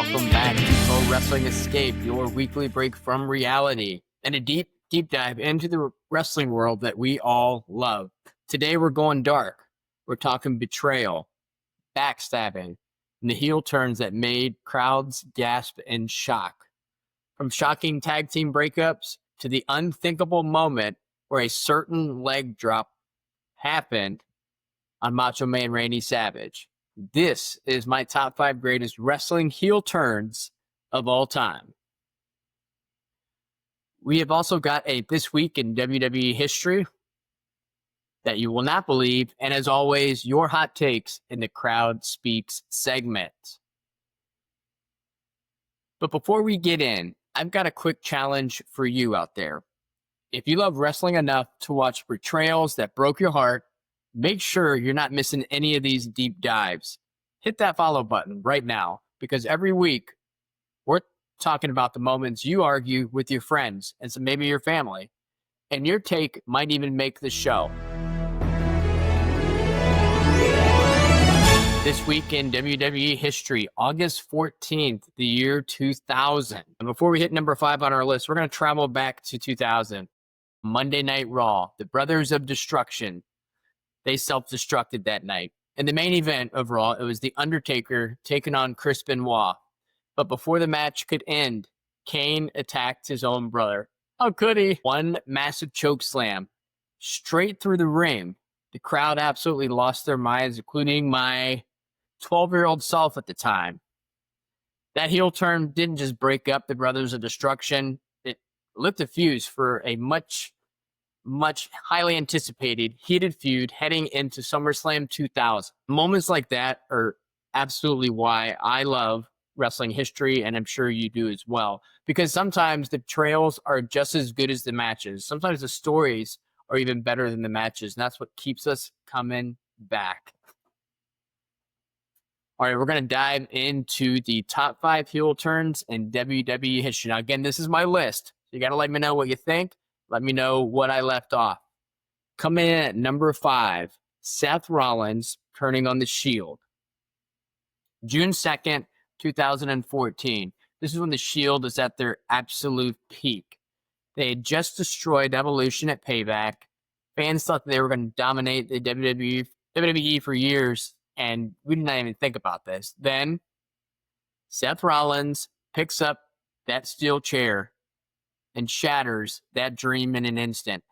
welcome back to Pro Wrestling Escape, your weekly break from reality and a deep dive into the wrestling world that we all love. Today we're going dark. We're talking betrayal, backstabbing, and the heel turns that made crowds gasp in shock. From shocking tag team breakups to the unthinkable moment where a certain leg drop happened on Macho Man Randy Savage. This is my top 5 greatest wrestling heel turns of all time. We have also got a This Week in WWE History that you will not believe. And as always, your hot takes in the Crowd Speaks segment. But before we get in, I've got a quick challenge for you out there. If you love wrestling enough to watch Betrayals that broke your heart, make sure you're not missing any of these deep dives. Hit that follow button right now, because every week we're talking about the moments you argue with your friends and some maybe your family, and your take might even make the show. This week in WWE history, August 14th, the year 2000. And before we hit number 5 on our list, we're going to travel back to 2000. Monday Night Raw, the Brothers of Destruction. They self-destructed that night. In the main event of Raw, it was The Undertaker taking on Chris Benoit. But before the match could end, Kane attacked his own brother. How could he? One massive choke slam straight through the ring. The crowd absolutely lost their minds, including my 12-year-old self at the time. That heel turn didn't just break up the Brothers of Destruction. It lit the fuse for a much highly anticipated heated feud heading into SummerSlam 2000. Moments like that are absolutely why I love wrestling history, and I'm sure you do as well, because sometimes the betrayals are just as good as the matches. Sometimes the stories are even better than the matches, and that's what keeps us coming back. All right, we're going to dive into the top 5 heel turns in WWE history. Now, again, this is my list. You got to let me know what you think. Let me know what I left off. Coming in at number 5, Seth Rollins turning on the Shield. June 2nd, 2014. This is when the Shield is at their absolute peak. They had just destroyed Evolution at Payback. Fans thought they were going to dominate the WWE for years, and we did not even think about this. Then Seth Rollins picks up that steel chair and shatters that dream in an instant.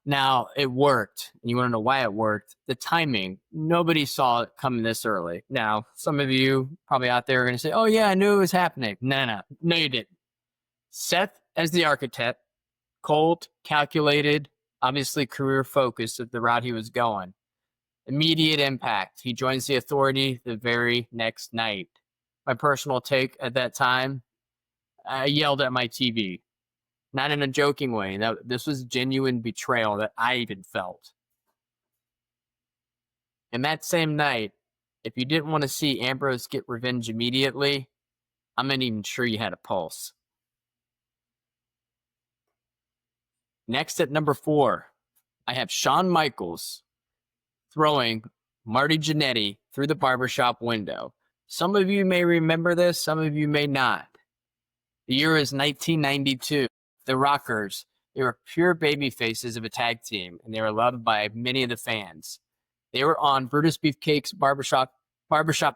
Now, it worked. You want to know why it worked? The timing. Nobody saw it coming this early. Now, some of you probably out there are going to say, oh, yeah, I knew it was happening. No, you didn't. Seth, as the architect, cold, calculated, obviously career-focused of the route he was going. Immediate impact. He joins the Authority the very next night. My personal take at that time, I yelled at my TV. Not in a joking way. This was genuine betrayal that I even felt. And that same night, if you didn't want to see Ambrose get revenge immediately, I'm not even sure you had a pulse. Next at number 4, I have Shawn Michaels throwing Marty Jannetty through the barbershop window. Some of you may remember this, some of you may not. The year is 1992. The Rockers, they were pure baby faces of a tag team, and they were loved by many of the fans. They were on Brutus Beefcake's barbershop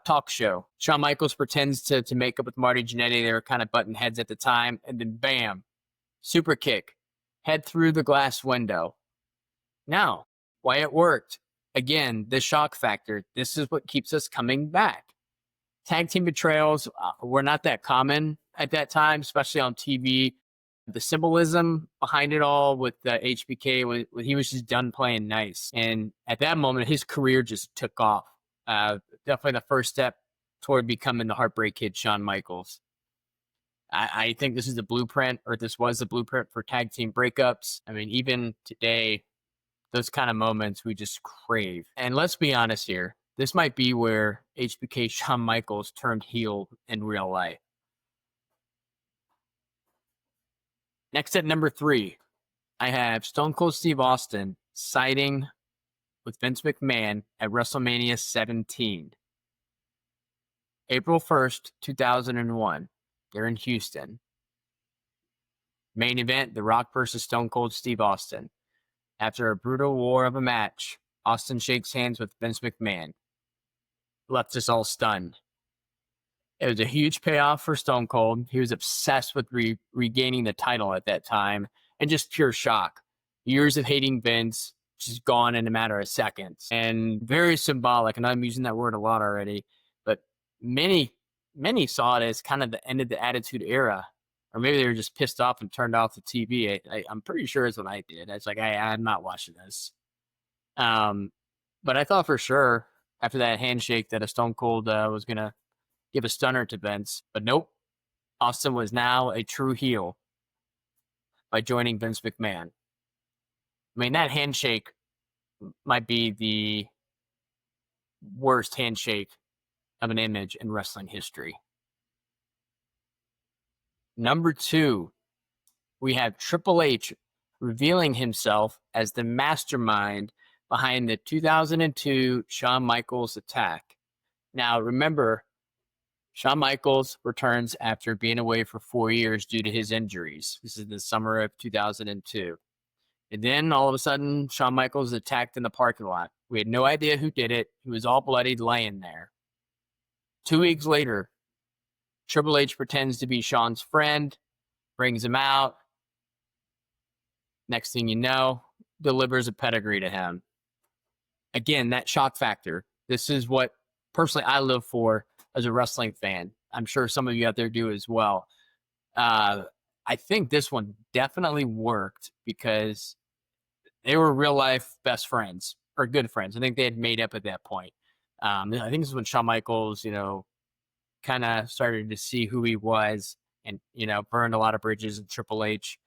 talk show. Shawn Michaels pretends to make up with Marty Jannetty. They were kind of butting heads at the time, and then bam, super kick, head through the glass window. Now, why it worked? Again, the shock factor. This is what keeps us coming back. Tag team betrayals were not that common at that time, especially on TV. The symbolism behind it all with HBK, when he was just done playing nice. And at that moment, his career just took off. Definitely the first step toward becoming the Heartbreak Kid, Shawn Michaels. I think this was the blueprint for tag team breakups. I mean, even today, those kind of moments we just crave. And let's be honest here. This might be where HBK Shawn Michaels turned heel in real life. Next at number 3, I have Stone Cold Steve Austin siding with Vince McMahon at WrestleMania 17. April 1st, 2001. They're in Houston. Main event, The Rock versus Stone Cold Steve Austin. After a brutal war of a match, Austin shakes hands with Vince McMahon. Left us all stunned. It was a huge payoff for Stone Cold. He was obsessed with regaining the title at that time and just pure shock. Years of hating Vince just gone in a matter of seconds, and very symbolic. And I'm using that word a lot already, but many saw it as kind of the end of the Attitude Era, or maybe they were just pissed off and turned off the TV. I'm pretty sure it's what I did. It's like, I'm not watching this. But I thought for sure after that handshake that a Stone Cold was gonna give a stunner to Vince, but nope. Austin was now a true heel by joining Vince McMahon. I mean, that handshake might be the worst handshake of an image in wrestling history. Number 2, we have Triple H revealing himself as the mastermind behind the 2002 Shawn Michaels attack. Now, remember, Shawn Michaels returns after being away for 4 years due to his injuries. This is the summer of 2002. And then all of a sudden, Shawn Michaels is attacked in the parking lot. We had no idea who did it. He was all bloodied laying there. 2 weeks later, Triple H pretends to be Shawn's friend, brings him out. Next thing you know, delivers a pedigree to him. Again, that shock factor. This is what personally I live for as a wrestling fan. I'm sure some of you out there do as well. I think this one definitely worked because they were real life best friends or good friends. I think they had made up at that point. I think this is when Shawn Michaels, kind of started to see who he was and, burned a lot of bridges, and Triple H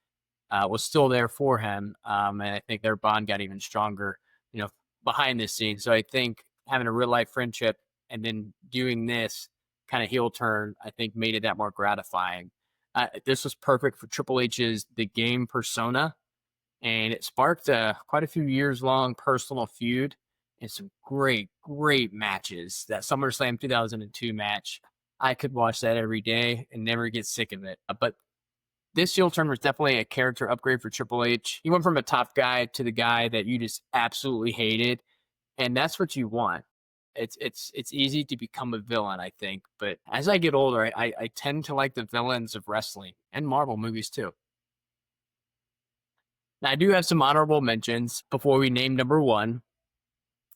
was still there for him. And I think their bond got even stronger, behind the scenes. So I think having a real life friendship and then doing this kind of heel turn, I think made it that more gratifying. This was perfect for Triple H's The Game persona, and it sparked quite a few years long personal feud and some great matches. That SummerSlam 2002 match, I could watch that every day and never get sick of it. But this heel turn was definitely a character upgrade for Triple H. He went from a top guy to the guy that you just absolutely hated, and that's what you want. It's easy to become a villain, I think. But as I get older, I tend to like the villains of wrestling and Marvel movies too. Now, I do have some honorable mentions before we name number 1.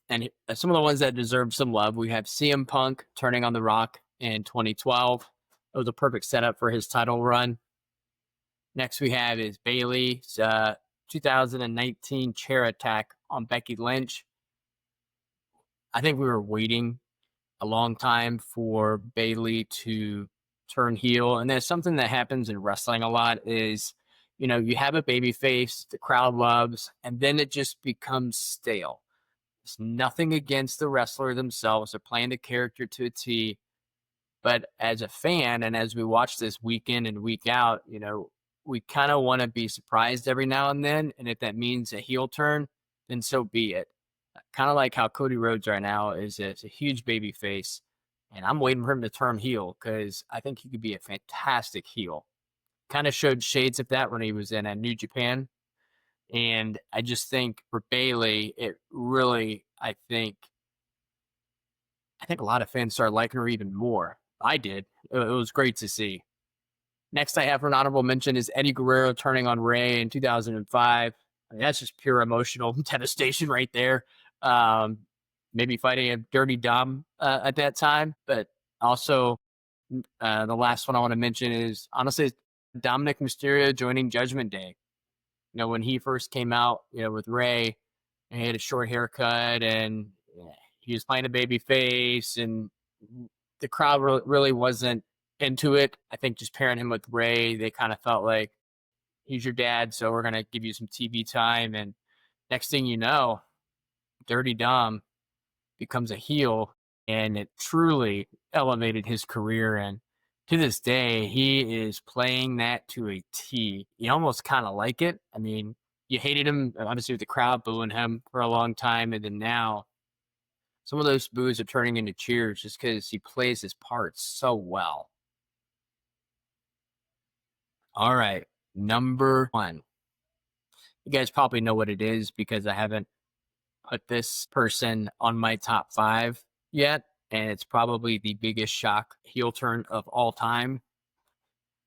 And some of the ones that deserve some love. We have CM Punk turning on The Rock in 2012. It was a perfect setup for his title run. Next we have is Bayley's 2019 chair attack on Becky Lynch. I think we were waiting a long time for Bayley to turn heel. And there's something that happens in wrestling a lot is, you have a baby face, the crowd loves, and then it just becomes stale. It's nothing against the wrestler themselves. They're playing the character to a T. But as a fan, and as we watch this week in and week out, we kind of want to be surprised every now and then. And if that means a heel turn, then so be it. Kind of like how Cody Rhodes right now is a huge baby face. And I'm waiting for him to turn heel because I think he could be a fantastic heel. Kind of showed shades of that when he was in New Japan. And I just think for Bayley, it really, I think a lot of fans started liking her even more. I did. It was great to see. Next I have for an honorable mention is Eddie Guerrero turning on Rey in 2005. I mean, that's just pure emotional devastation right there. Maybe fighting a Dirty Dom at that time. But also the last one I want to mention is, honestly, Dominic Mysterio joining Judgment Day. When he first came out, with Rey, and he had a short haircut and he was playing a baby face, and the crowd really wasn't into it. I think just pairing him with Rey, they kind of felt like, he's your dad, so we're going to give you some TV time. And next thing you know, Dirty Dom becomes a heel, and it truly elevated his career. And to this day, he is playing that to a T. You almost kind of like it. I mean, you hated him, obviously, with the crowd booing him for a long time. And then now, Some of those boos are turning into cheers just because he plays his parts so well. All right, number 1. You guys probably know what it is because I haven't put this person on my top 5 yet, and it's probably the biggest shock heel turn of all time.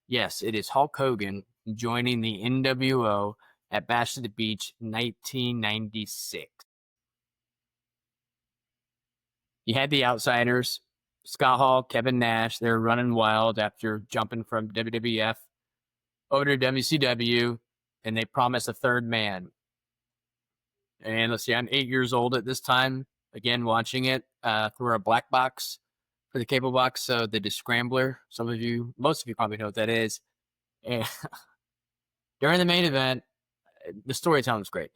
Yes, it is Hulk Hogan joining the NWO at Bash at the Beach 1996. You had the Outsiders, Scott Hall, Kevin Nash. They're running wild after jumping from WWF over to WCW, and they promised a third man. And let's see, I'm 8 years old at this time. Again, watching it through a black box for the cable box. So the Discrambler, most of you probably know what that is. And during the main event, the storytelling is great.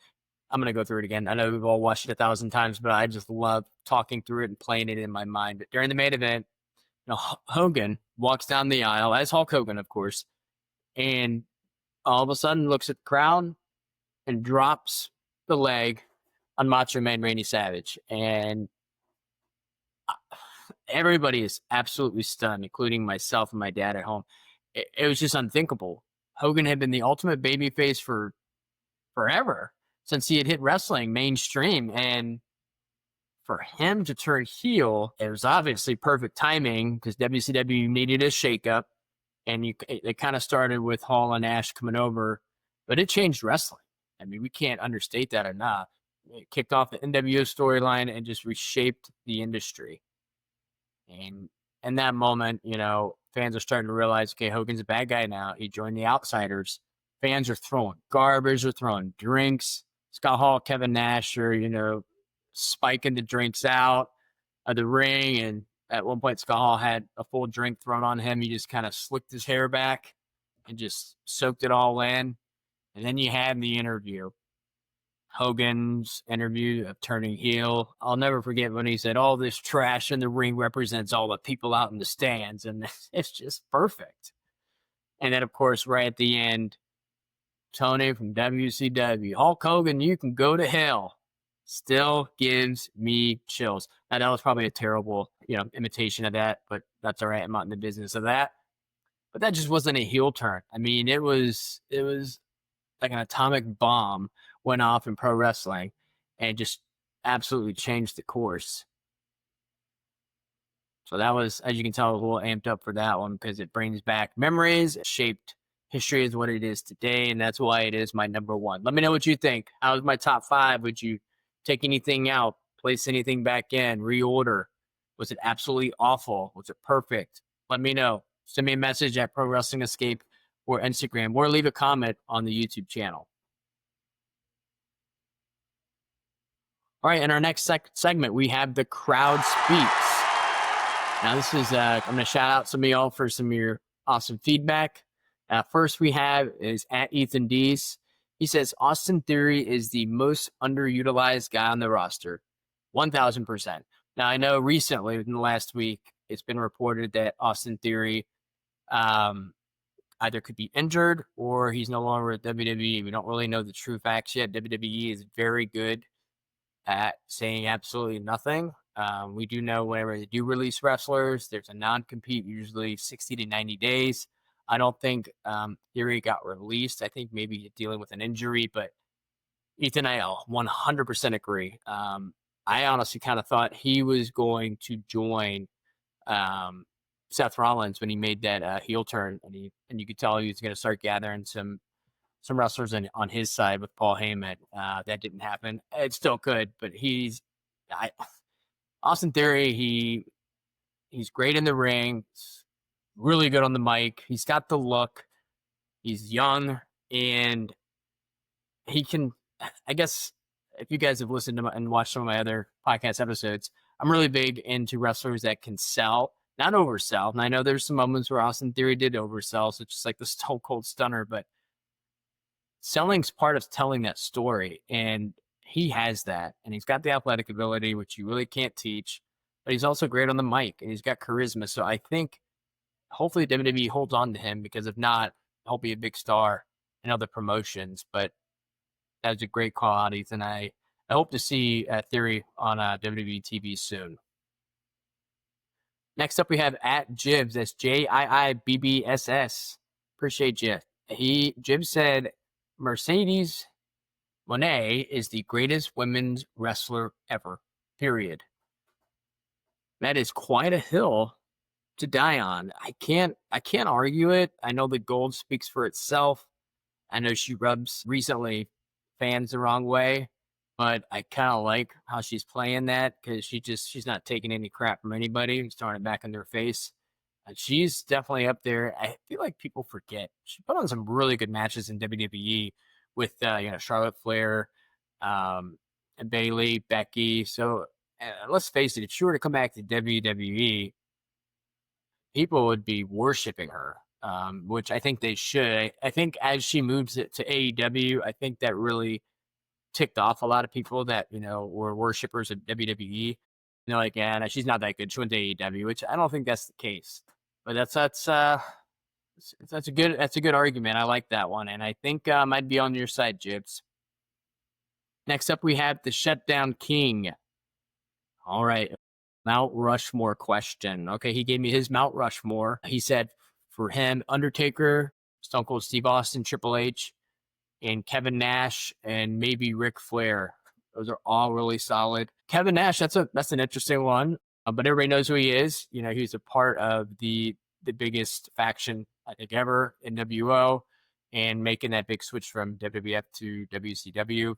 I'm going to go through it again. I know we've all watched it 1,000 times, but I just love talking through it and playing it in my mind. But during the main event, Hogan walks down the aisle, as Hulk Hogan, of course, and all of a sudden looks at the crowd and drops the leg on Macho Man Randy Savage. And everybody is absolutely stunned, including myself and my dad at home. It was just unthinkable. Hogan had been the ultimate babyface for forever since he had hit wrestling mainstream. And for him to turn heel, it was obviously perfect timing because WCW needed a shakeup. And it kind of started with Hall and Nash coming over, but it changed wrestling. I mean, we can't understate that enough. It kicked off the NWO storyline and just reshaped the industry. And in that moment, fans are starting to realize, okay, Hogan's a bad guy now. He joined the Outsiders. Fans are throwing garbage, they're throwing drinks. Scott Hall, Kevin Nash are, spiking the drinks out of the ring. And at one point, Scott Hall had a full drink thrown on him. He just kind of slicked his hair back and just soaked it all in. And then you had the interview. Hogan's interview of turning heel. I'll never forget when he said, all this trash in the ring represents all the people out in the stands. And it's just perfect. And then, of course, right at the end, Tony from WCW, Hulk Hogan, you can go to hell. Still gives me chills. Now, that was probably a terrible, imitation of that, but that's all right. I'm not in the business of that. But that just wasn't a heel turn. I mean, it was like an atomic bomb went off in pro wrestling and just absolutely changed the course. So that was, as you can tell, I was a little amped up for that one because it brings back memories, shaped history is what it is today, and that's why it is my number 1. Let me know what you think. How was my top 5? Would you take anything out, place anything back in, reorder? Was it absolutely awful? Was it perfect? Let me know. Send me a message at Pro Wrestling Escape or Instagram, or leave a comment on the YouTube channel. All right, in our next segment, we have The Crowd Speaks. Now, this is, I'm going to shout out some of y'all for some of your awesome feedback. First we have is at Ethan Dees. He says, Austin Theory is the most underutilized guy on the roster. 1,000%. Now, I know recently, within the last week, it's been reported that Austin Theory either could be injured or he's no longer at WWE. We don't really know the true facts yet. WWE is very good at saying absolutely nothing. We do know whenever they do release wrestlers, there's a non-compete, usually 60 to 90 days. I don't think Theory got released. I think maybe dealing with an injury, but Ethan, I 100% agree. I honestly kind of thought he was going to join Seth Rollins when he made that heel turn, and you could tell he was going to start gathering some wrestlers on his side with Paul Heyman. That didn't happen. It still could, but Austin Theory. He's great in the ring, really good on the mic. He's got the look. He's young, and he can. I guess if you guys have listened to and watched some of my other podcast episodes, I'm really big into wrestlers that can sell, not oversell. And I know there's some moments where Austin Theory did oversell, such as like the Stone Cold Stunner, but selling's part of telling that story, and he has that. And he's got the athletic ability, which you really can't teach, but he's also great on the mic, and he's got charisma. So I think hopefully WWE holds on to him, because if not, he'll be a big star in other promotions. But that was a great call out, Ethan. I I hope to see Theory on WWE TV soon. Next up, we have at Jibs. That's JIIBBSS. Appreciate you. Jibs said Mercedes Moné is the greatest women's wrestler ever. Period. That is quite a hill to die on. I can't argue it. I know the gold speaks for itself. I know she rubs recently fans the wrong way, but I kind of like how she's playing that because she's not taking any crap from anybody and throwing it back in their face. She's definitely up there. I feel like people forget she put on some really good matches in WWE with Charlotte Flair, and Bayley, Becky. So let's face it, if she were to come back to WWE, people would be worshiping her, which I think they should. I think as she moves it to AEW, I think that really ticked off a lot of people that, were worshipers of WWE. Like, yeah, no, she's not that good. She went to AEW, which I don't think that's the case. But that's a good argument. I like that one, and I think I'd be on your side, Jibs. Next up, we have the Shutdown King. All right. Mount Rushmore question. Okay, he gave me his Mount Rushmore. He said for him, Undertaker, Stone Cold Steve Austin, Triple H, and Kevin Nash, and maybe Ric Flair. Those are all really solid. Kevin Nash, that's an interesting one, but everybody knows who he is. He's a part of the biggest faction I think ever, NWO, and making that big switch from WWF to WCW.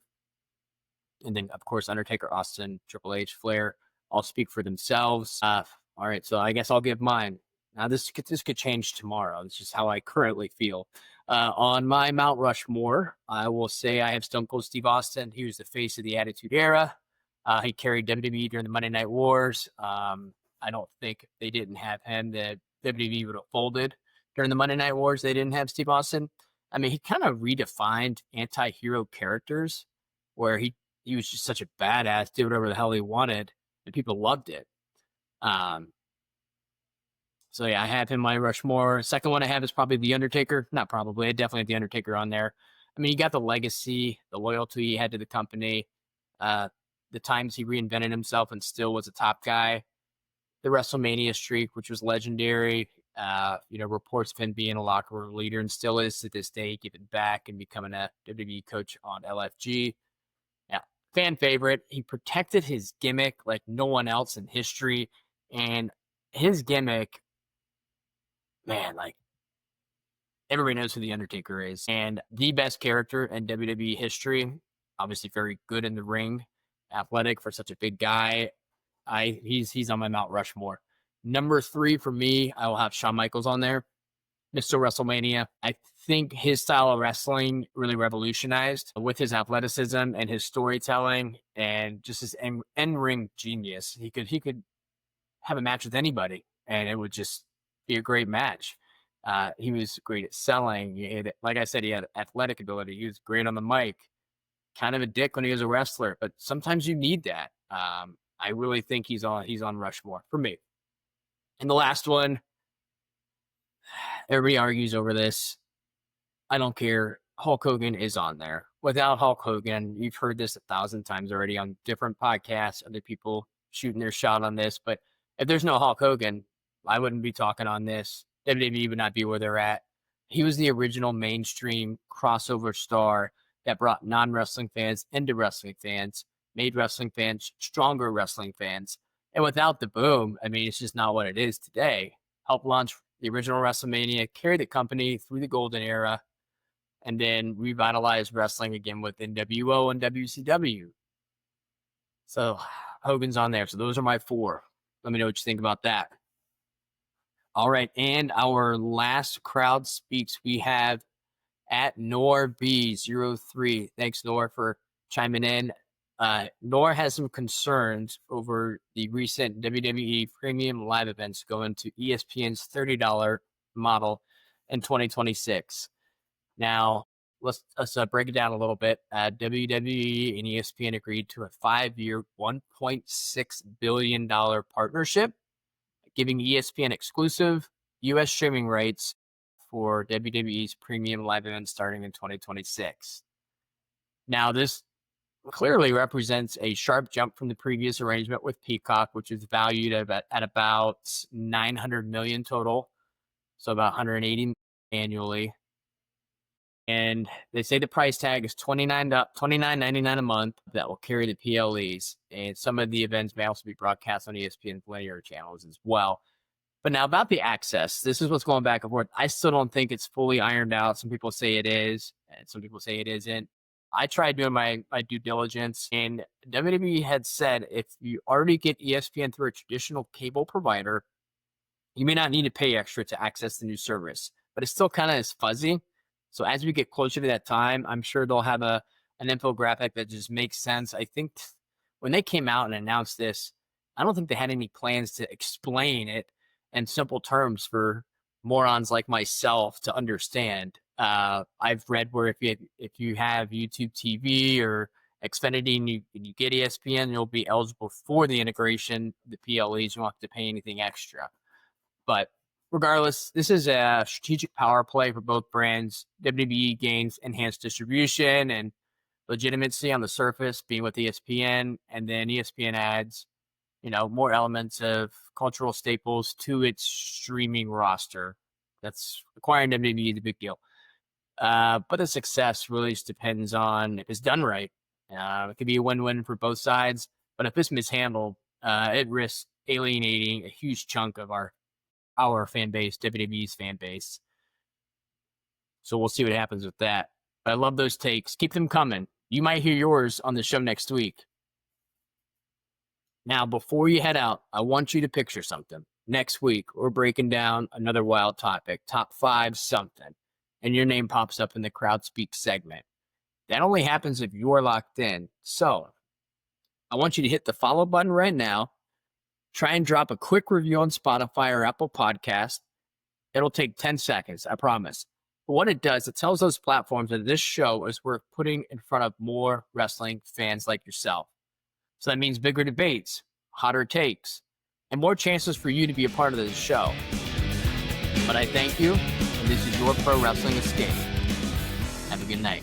And then, of course, Undertaker, Austin, Triple H, Flair, all speak for themselves. All right, so I guess I'll give mine. Now, this could change tomorrow. This is how I currently feel. On my Mount Rushmore, I will say I have Stone Cold Steve Austin. He was the face of the Attitude Era. He carried WWE during the Monday Night Wars. I don't think if they didn't have him, that WWE would have folded during the Monday Night Wars. They didn't have Steve Austin. I mean, he kind of redefined anti-hero characters where he was just such a badass, did whatever the hell he wanted, and people loved it. So yeah, I have him my Rushmore. Second one I have is probably The Undertaker. Not probably, I definitely have The Undertaker on there. I mean, you got the legacy, the loyalty he had to the company, the times he reinvented himself and still was a top guy, the WrestleMania streak, which was legendary. Reports of him being a locker room leader and still is to this day, giving back and becoming a WWE coach on LFG. Yeah, fan favorite. He protected his gimmick like no one else in history, and his gimmick, man, like everybody knows who The Undertaker is, and the best character in WWE history. Obviously, very good in the ring, athletic for such a big guy. He's on my Mount Rushmore. Number 3 for me, I will have Shawn Michaels on there. Mr. WrestleMania. I think his style of wrestling really revolutionized with his athleticism and his storytelling and just his in-ring genius. He could have a match with anybody, and it would just be a great match. He was great at selling. Like I said, he had athletic ability. He was great on the mic. Kind of a dick when he was a wrestler, but sometimes you need that. I really think he's on Rushmore for me. And the last one, everybody argues over this. I don't care. Hulk Hogan is on there. Without Hulk Hogan, you've heard this 1,000 times already on different podcasts, other people shooting their shot on this. But if there's no Hulk Hogan, I wouldn't be talking on this. WWE would not be where they're at. He was the original mainstream crossover star that brought non-wrestling fans into wrestling fans, made wrestling fans stronger wrestling fans. And without the boom, I mean, it's just not what it is today. Helped launch the original WrestleMania, carried the company through the golden era, and then revitalized wrestling again with NWO and WCW. So Hogan's on there. So those are my 4. Let me know what you think about that. All right, and our last crowd speaks. We have at NorB03. Thanks, Nor, for chiming in. Nor has some concerns over the recent WWE premium live events going to ESPN's $30 model in 2026. Now, let's break it down a little bit. WWE and ESPN agreed to a 5-year, $1.6 billion partnership, giving ESPN exclusive U.S. streaming rights for WWE's premium live events starting in 2026. Now, this clearly represents a sharp jump from the previous arrangement with Peacock, which is valued at about 900 million total, so about 180 annually. And they say the price tag is $29.99 a month that will carry the PLEs. And some of the events may also be broadcast on ESPN's linear channels as well. But now about the access, this is what's going back and forth. I still don't think it's fully ironed out. Some people say it is, and some people say it isn't. I tried doing my due diligence, and WWE had said if you already get ESPN through a traditional cable provider, you may not need to pay extra to access the new service, but it still kind of is fuzzy. So as we get closer to that time, I'm sure they'll have an infographic that just makes sense. I think when they came out and announced this, I don't think they had any plans to explain it in simple terms for morons like myself to understand. I've read where if you have YouTube TV or Xfinity and you get ESPN, you'll be eligible for the integration, the PLEs. You won't have to pay anything extra. But regardless, this is a strategic power play for both brands. WWE gains enhanced distribution and legitimacy on the surface, being with ESPN, and then ESPN adds, more elements of cultural staples to its streaming roster. That's acquiring WWE is a big deal. But the success really just depends on if it's done right. It could be a win-win for both sides, but if it's mishandled, it risks alienating a huge chunk of our fan base, WWE's fan base. So we'll see what happens with that. But I love those takes. Keep them coming. You might hear yours on the show next week. Now, before you head out, I want you to picture something. Next week, we're breaking down another wild topic, top 5 something, and your name pops up in the Crowd Speak segment. That only happens if you're locked in. So I want you to hit the follow button right now. Try and drop a quick review on Spotify or Apple Podcast. It'll take 10 seconds, I promise. But what it does, it tells those platforms that this show is worth putting in front of more wrestling fans like yourself. So that means bigger debates, hotter takes, and more chances for you to be a part of the show. But I thank you, and this is your Pro Wrestling Escape. Have a good night.